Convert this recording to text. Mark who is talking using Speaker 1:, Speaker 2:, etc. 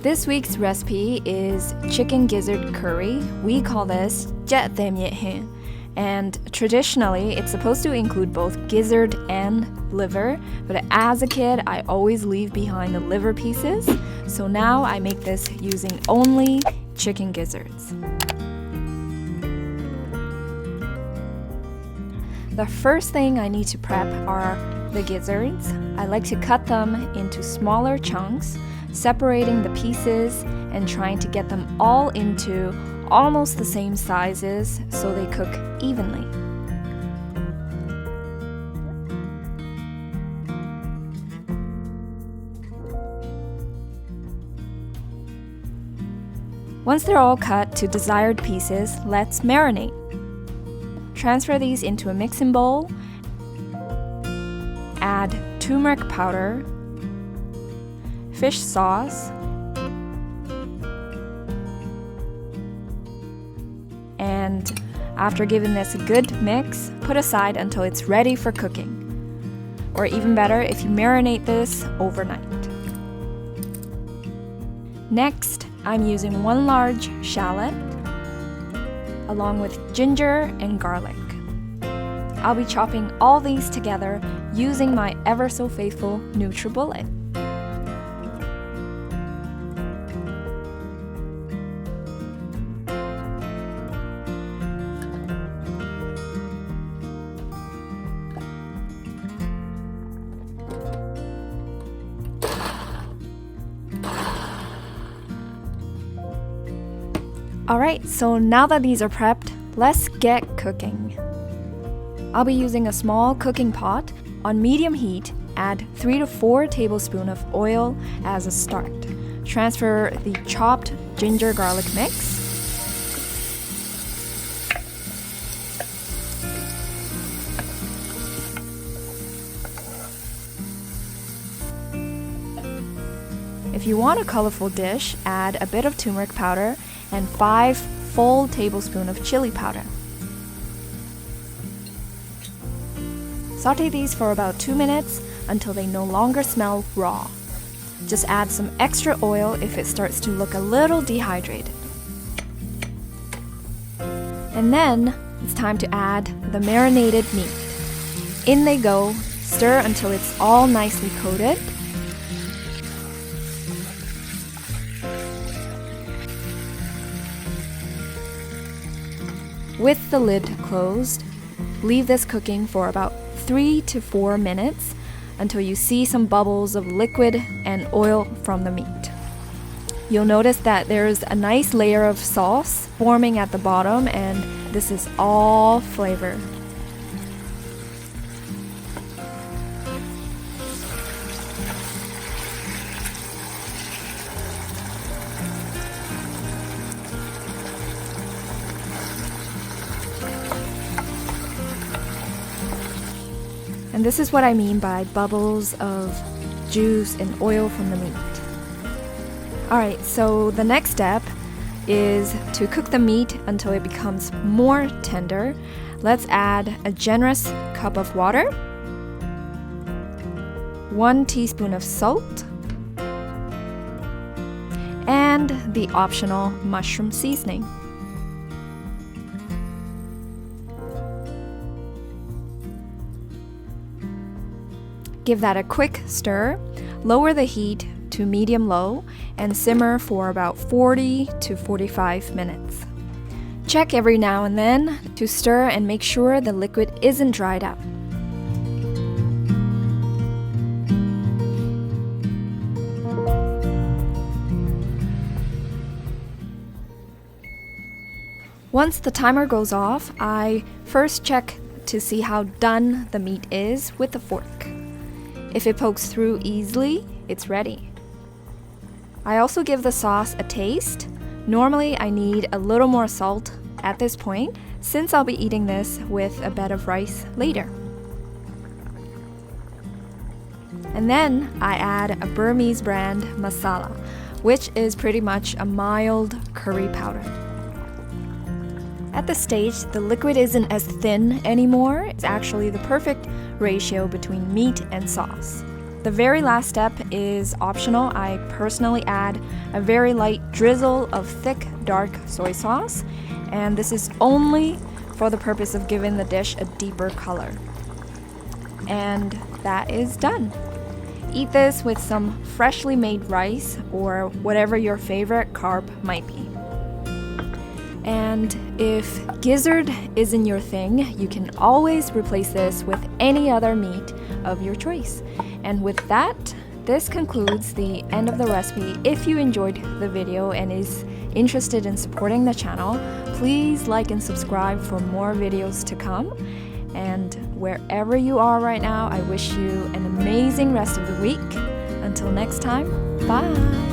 Speaker 1: This week's recipe is chicken gizzard curry. We call this Myit, and traditionally it's supposed to include both gizzard and liver, but as a kid I always leave behind the liver pieces, so now I make this using only chicken gizzards. The first thing I need to prep are the gizzards. I like to cut them into smaller chunks, separating the pieces and trying to get them all into almost the same sizes so they cook evenly. Once they're all cut to desired pieces, let's marinate. Transfer these into a mixing bowl. Add turmeric powder, fish sauce, and after giving this a good mix, put aside until it's ready for cooking. Or even better, if you marinate this overnight. Next, I'm using 1 large shallot along with ginger and garlic. I'll be chopping all these together using my ever so faithful NutriBullet. Alright, so now that these are prepped, let's get cooking. I'll be using a small cooking pot. On medium heat, add 3 to 4 tablespoons of oil as a start. Transfer the chopped ginger garlic mix. If you want a colorful dish, add a bit of turmeric powder and 5 full tablespoons of chili powder. Saute these for about 2 minutes until they no longer smell raw. Just add some extra oil if it starts to look a little dehydrated. And then it's time to add the marinated meat. In they go, stir until it's all nicely coated. With the lid closed, leave this cooking for about 3 to 4 minutes until you see some bubbles of liquid and oil from the meat. You'll notice that there's a nice layer of sauce forming at the bottom, and this is all flavor. And this is what I mean by bubbles of juice and oil from the meat. Alright, so the next step is to cook the meat until it becomes more tender. Let's add a generous cup of water, 1 teaspoon of salt, and the optional mushroom seasoning. Give that a quick stir, lower the heat to medium-low, and simmer for about 40 to 45 minutes. Check every now and then to stir and make sure the liquid isn't dried out. Once the timer goes off, I first check to see how done the meat is with a fork. If it pokes through easily, it's ready. I also give the sauce a taste. Normally, I need a little more salt at this point, since I'll be eating this with a bed of rice later. And then I add a Burmese brand masala, which is pretty much a mild curry powder. At this stage, the liquid isn't as thin anymore. It's actually the perfect ratio between meat and sauce. The very last step is optional. I personally add a very light drizzle of thick, dark soy sauce, and this is only for the purpose of giving the dish a deeper color. And that is done. Eat this with some freshly made rice or whatever your favorite carb might be. And if gizzard isn't your thing, you can always replace this with any other meat of your choice. And with that, this concludes the end of the recipe. If you enjoyed the video and is interested in supporting the channel, please like and subscribe for more videos to come. And wherever you are right now, I wish you an amazing rest of the week. Until next time, bye!